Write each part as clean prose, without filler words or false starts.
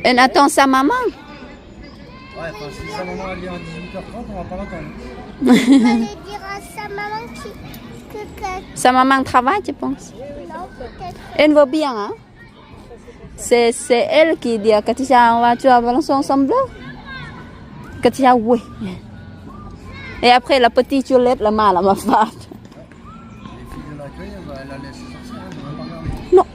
Elle attend sa maman. Ouais, enfin, si sa maman elle vient à 18h30, on va pas l'attendre. Fallait dire à sa maman que Sa maman travaille, je pense. non, peut-être. Elle veut bien, hein? C'est elle qui dit à Katisha, on va jouer à Valençon ensemble. Katisha, oui. Et après, la petite Juliette, la mâle, ma femme. Les filles de l'accueil, elle la laisse sortir, elle va pas regarder. Non.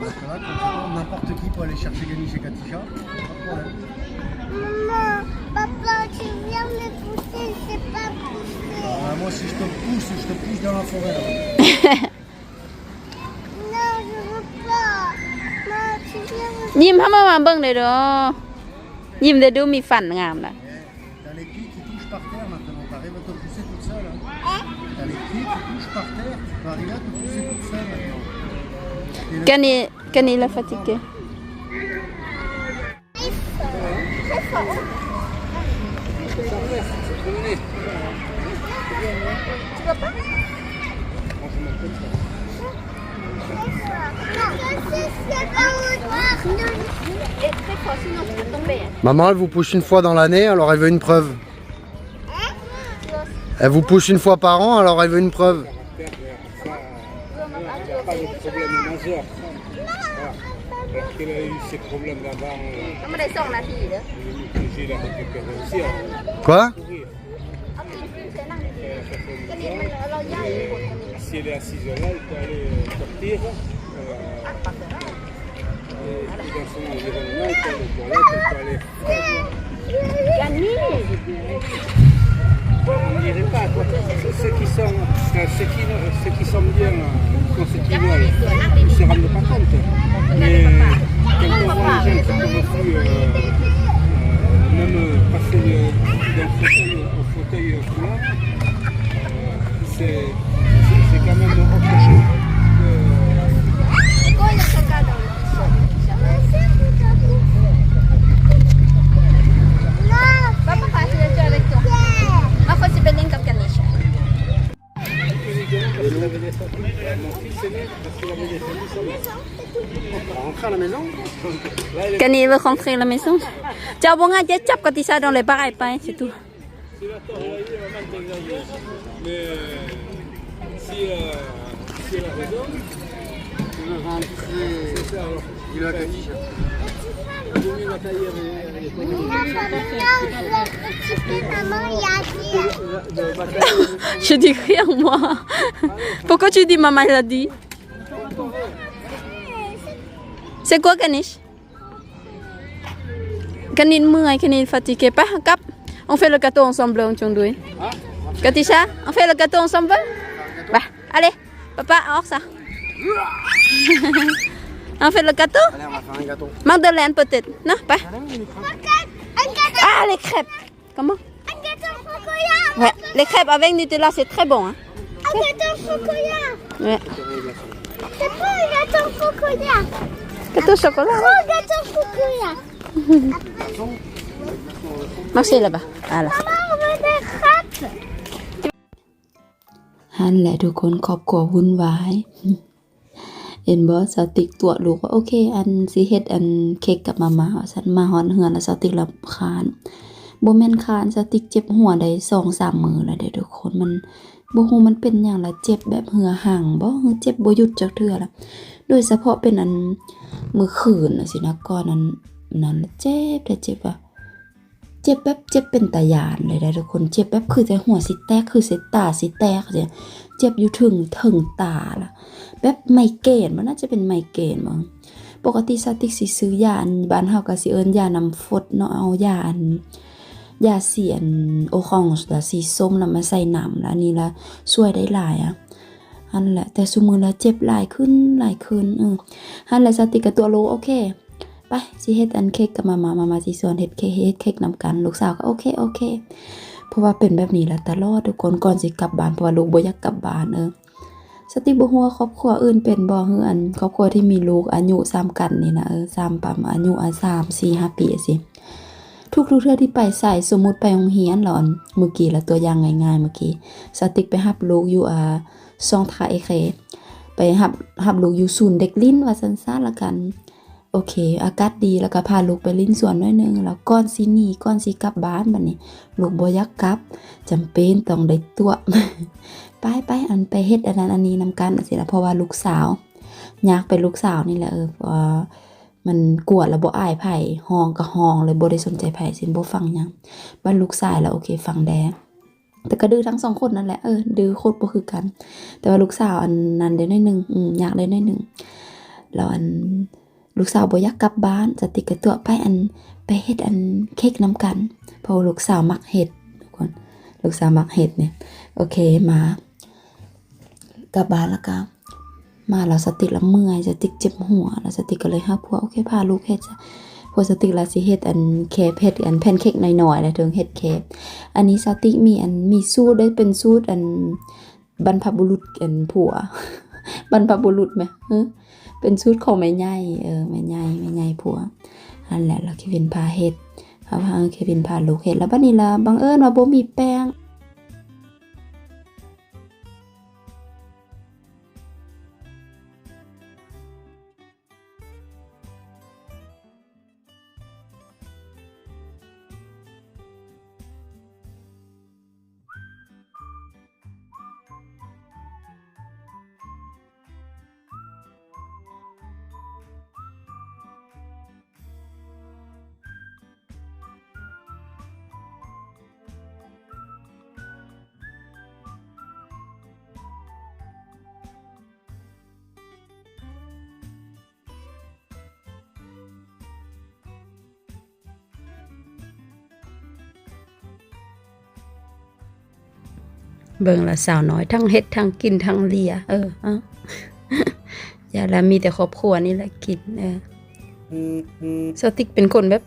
Parce que là, quand n'importe qui peut aller chercher Gani chez Katisha, pas de problème. Maman, papa, tu viens me pousser, c'est pas pousser. Moi, si je te pousse dans la forêt. Là. Non, je veux pas. Maman, tu viens me ยิ้มให้มาเบิ่งได้เด้อยิ้มได้ดูมีฟันงามล่ะ T'as les pieds qui touchent par terre maintenant, t'arrives à te pousser toute seule. Hein. T'as les pieds qui touchent par terre, tu vas arriver à te pousser toute seule maintenant. Et le- Kani la fatiguée. très fort. Tu vas pas? Maman, elle vous pousse une fois dans l'année, alors elle veut une preuve. Elle vous pousse une fois par an, alors elle veut une preuve. Il n'y a pas de problème majeur. Parce qu'elle a eu ces problèmes là-bas, ไม่ได้2นาทีเด้อ j'ai la récupéré aussi. Quoi? Si elle est assise là, elle peut aller sortir. Et dans son environnement, elle peut aller aux toilettes, elle peut aller... กันนี่ On ne dirait pas, quoi. Ceux qui sont bien, quand ceux qui veulent, ils ne se rendent pas compte. Mais quand on voit les gens qui peuvent plus, même passer d'un fauteuil au fauteuil roulant, c'est quand même autre chose. Papa va se jouer avec toi. Ma faut se baigner comme Kanisha. Mon fils est né parce qu'il avait défendu son maison. On va rentrer à la maison. Là, elle est Kani veut rentrer à la maison. เจ้าบ่งาจะจับกติชา dans les barailles pas, c'est tout. Mais si elle a raison, Tu veux rentrer. c'est ça. Alors, Il a Katisha. vaut mieux la tailler avec Maman, il a dit. Je dis rien moi. Pourquoi tu dis maman l'a dit? C'est quoi Kanish? Kanine เมื่อย Kanine fatigué pas cap. On fait le gâteau ensemble on Chongdouy. Katisha, on fait le gâteau ensemble? Bah, allez, papa, hors ça. On fait le gâteau? Allez, on va faire un gâteau. Madeleine peut-être. Non, pas. Un gâteau, Ah, les crêpes. Comment? un gâteau chocolat. Ouais, les crêpes avec Nutella, c'est très bon hein. Un gâteau chocolat. Ouais. C'est pas un gâteau chocolat. Gâteau chocolat. Oh, gâteau chocolat. Marchez là-bas. Voilà. Maman, on veut des crêpes. หันแหละทุกคนครอบครัววุ่นวาย เห็นบ่สติกตัวลูกว่าโอเคอันสิเฮ็ดอันเค้กกับมาม่าว่าซั่นมาฮอดเฮือนแล้วสติกละคร้านบ่แม่นคร้านสติกเจ็บหัวได้ 2-3 มื้อแล้วเด้อทุกคนมันบ่ฮู้มันเป็นหยังล่ะเจ็บแบบเหือหั่งบ่คือเจ็บบ่หยุดจักเทื่อล่ะโดยเฉพาะเป็นอันมื้อคืนน่ะสินะก่อนนั้นเจ็บแต่เจ็บอะเจ็บแบบเจ็บเป็นตาย่านเลยได้ทุกคนเจ็บแบบคือแต่หัวสิแตกคือสิตาสิแตกจังเจ็บอยู่ถึงตาล่ะแบบไมเกรนมันน่าจะเป็นไมเกรนมั้งปกติสติกสิซื้อยาอันบ้านเฮาก็สิเอิ้นยาน้ำฟดเนาะเอายาอันยาเสียนโอคองละสีส้มแล้วมาใส่น้ำแล้วอันนี้ละช่วยได้หลายอ่ะอันแหละแต่ซุมื้อละเจ็บหลายขึ้นอันแหละสติกก็ตัวรู้โอเคไปสิเฮ็ดอันเค้กกับมาสิสอนเฮ็ดเค้กนำกันลูกสาวก็โอเคเพราะว่าเป็นแบบนี้ล่ะตลอดทุกคนก่อนสิกลับบ้านเพราะว่าลูกบ่อยากกลับบ้านสติบ่ฮู้ว่าครอบครัวอื่นเป็นบ่ฮืออันครอบครัวที่มีลูกอายุซ้ำกันนี่นะซ้ำประมาณอายุ3 4 5ปีสิทุกเทื่อที่ไปใส่สมมุติไปโรงเรียนแล้วเมื่อกี้ละตัวอย่างง่ายๆเมื่อกี้สติกไปรับลูกอยู่ซองทาเอเคไป หับลูกอยู่ศูนย์เด็กลิ้นว่าซั่นๆละกันโอเคอากาศดีแล้วก็พาลูกไปลิ้นสวนหน่อยนึงแล้วก่อนสิหนีก่อนสิกลับบ้านบัดนี้ลูกบ่อยากกลับจำเป็นต้องได้ตัว ไปอันไปเฮ็ดอันนั้นอันนี้นำกันสิล่ะเพราะว่าลูกสาวอยากเป็นลูกสาวนี่แหละมันกวดแล้วบ่อายไผห้องก็ห้องเลยบ่ได้สนใจไผสิบ่ฟังหยังบ้านลูกชายแล้วโอเคฟังแดแต่ก็ดื้อทั้งสองคนนั่นแหละดื้อโคตรบ่คือกันแต่ว่าลูกสาวอันนั้นได้น้อยนึงอยากได้น้อยนึงแล้วอันลูกสาวบ่อยากกลับบ้านจะติดกับตัวไปเฮ็ดอันเค้กนำกันเพราะลูกสาวมักเฮ็ดทุกคนลูกสาวมักเฮ็ดเนี่ยโอเคมากลับบ้านแล้วก็มาแล้วสติละเมื่อยสติเจ็บหัวแล้วสติก็เลยหาผัวโอเคพาลูกเฮ็ดจ้ะพอสติละสิเฮ็ดอันเคกเฮ็ดอันแพนเค้กน้อยๆแล้วถึงเฮ็ดเคกอันนี้สติมีสูตรได้เป็นสูตรอันบรรพบุรุษอันผัว บรรพบุรุษมั้ยเป็นสูตรของแม่ใหญ่แม่ใหญ่ผัวนั่นแหละแล้วเควินพาเฮ็ดเควินพาลูกเฮ็ดแล้วบัดนี้ล่ะบังเอิญว่าบ่มีแป้งเบิ่งละสาวน้อยทั้งเฮ็ดทั้งกินทั้งเลียอย่าละมีแต่ครอบครัวนี่แหละกินสติกเป็นคนแบบ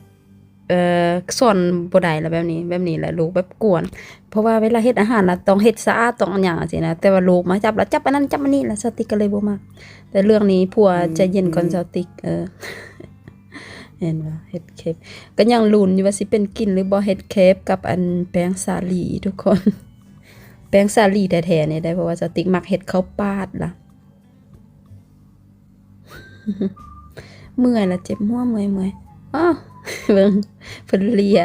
สอนบ่ได้ละแบบนี้แหละลูกแบบกวนเพราะว่าเวลาเฮ็ดอาหารน่ะต้องเฮ็ดสะอาดต้องอันหยังจังซี่นะแต่ว่าลูกมาจับอันนั้นจับอันนี้ละสติกก็เลยบ่มักแต่เรื่องนี้ผัวใจเย็นก่อนสติกเห็นว่าเฮ็ดเคปก็ยังลุ้นอยู่ว่าสิเป็นกินหรือบ่เฮ็ดเคปกับอันแป้งสาลีทุกคนแป้งสาลีแท้ๆนี่ได้เพราะว่าสติกมักเฮ็ดข้าวปาดล่ะ เมื่อยละเจ็บหัวเมื่อยอ้อเบิ่งเพิ่นเลีย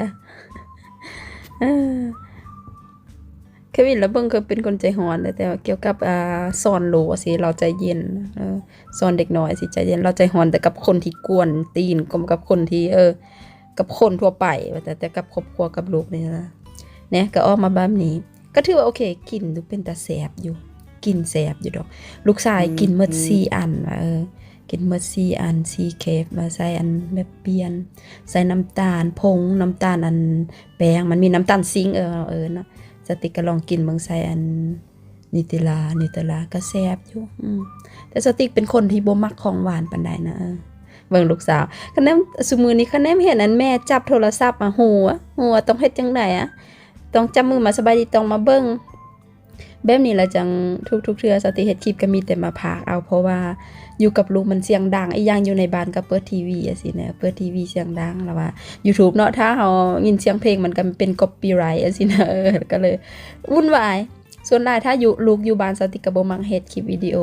เควินแล้วเบิ่งคือเป็นคนใจร้อนแต่ว่าเกี่ยวกับสอนโลสิเราใจเย็นสอนเด็กน้อยสิใจเย็นเราใจร้อนแต่กับคนที่กวนตีนกับคนที่กับคนทั่วไปแต่กับครอบครัวกับลูกนี่นะเนี่ยก็ออกมาแบบนี้ก็ถือว่าโอเคกินดูเป็นตาแสบอยู่กินแสบอยู่ดอกลูกชายกินหมด4อันว่ากินหมด4อัน4เคฟมาใส่อันแบบเปลี่ยนใส่น้ำตาลผงน้ำตาลอันแป้งมันมีน้ำตาลซิงเนาะสติกก็ลองกินเบิ่งใส่อันนิเตลาก็แซ่บอยู่แต่สติกเป็นคนที่บ่มักของหวานปานใดนะเบิ่งลูกสาวคันนั้นซุมื้อนี้คันนั้นเห็นอันแม่จับโทรศัพท์มาหัวต้องเฮ็ดจังได๋ต้องจับมือมาสบายดีต้องมาเบิ่งแบบนี้ละจังทุกเทื่อสติเฮ็ดคลิปก็มีแต่มาพากเอาเพราะว่าอยู่กับลูกมันเสียงดังอีกอย่างอยู่ในบ้านก็เปิดทีวีจังซี่นะเปิดทีวีเสียงดังแล้วว่า YouTube เนาะถ้าเฮายินเสียงเพลงมันก็เป็น copyright จังซี่นะก็เลยวุ่นวายส่วนหลายถ้าอยู่ลูกอยู่บ้านสติก็บ่มักเฮ็ดคลิปวิดีโอ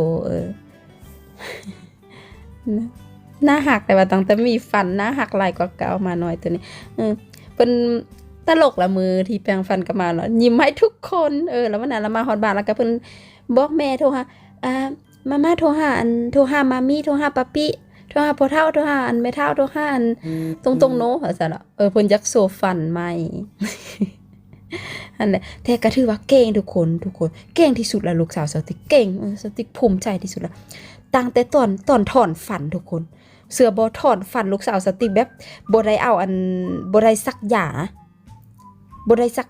น่าหักแต่ว่าตั้งแต่มีฟันน่าหักหลายกว่าเก่ามาหน่อยตัวนี้เพิ่นตลกละมือที่แปรงฟันก็มาแล้วยิ้มให้ทุกคนแล้ววันนั้นเรามาฮอดบ้านแล้วก็เพิ่นบอกแม่โทรหามาโทรหามามี่โทรหาปาปี้โทรหาพ่อเฒ่าโทรหาอันแม่เฒ่าโทรหาอันตรงๆโนว่าซั่นน่ะเพิ่นอยากโซฟันใหม่ อันนั้นแต่ก็ถือว่าเก่งทุกคนเก่งที่สุดละลูกสาวสติกเก่งสติกภูมิใจที่สุดละตั้งแต่ตอนถอนฟันทุกคนเสือบ่ถอนฟันลูกสาวสติกแบบบ่ได้เอาอันบ่ได้ซักยาบ่ได้ซัก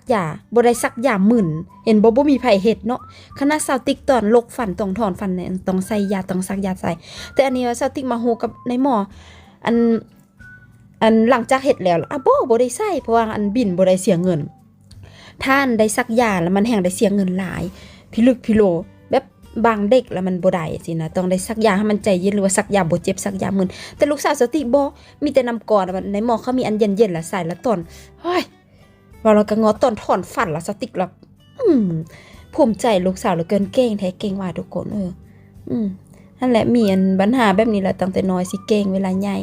ยาหมื่นเห็นบ่มีไผเฮ็ดเนาะคณะสาวติ๊กตอนลกฟันต้องถอนฟันเนี่ยต้องใส่ยาต้องซักยาใส่แต่อันนี้ว่าสาวติ๊กมาโฮกับในหมออันหลังจากเฮ็ดแล้วบ่ได้ใส่เพราะว่าอันบินบ่ได้เสียเงินท่านได้ซักยาแล้วมันแฮงได้เสียเงินหลายพิลึกพิโลแบบบางเด็กแล้วมันบ่ได้สินะต้องได้ซักยาให้มันใจเย็นหรือว่าซักยาบ่เจ็บซักยาหมื่นแต่ลูกสาวสาวติ๊กบ่มีแต่น้ำก่อนในหมอเขามีอันเย็นๆแล้วใส่แล้วตอนเฮ้ยว่าเราก็งอตอนถอนฟันละสติกละภูมิใจลูกสาวเหลือเกินเก่งแท้เก่งว่าทุกคน นั่นแหละมีอันปัญหาแบบนี้แหละตั้งแต่น้อยสิเก่งเวลาใหญ่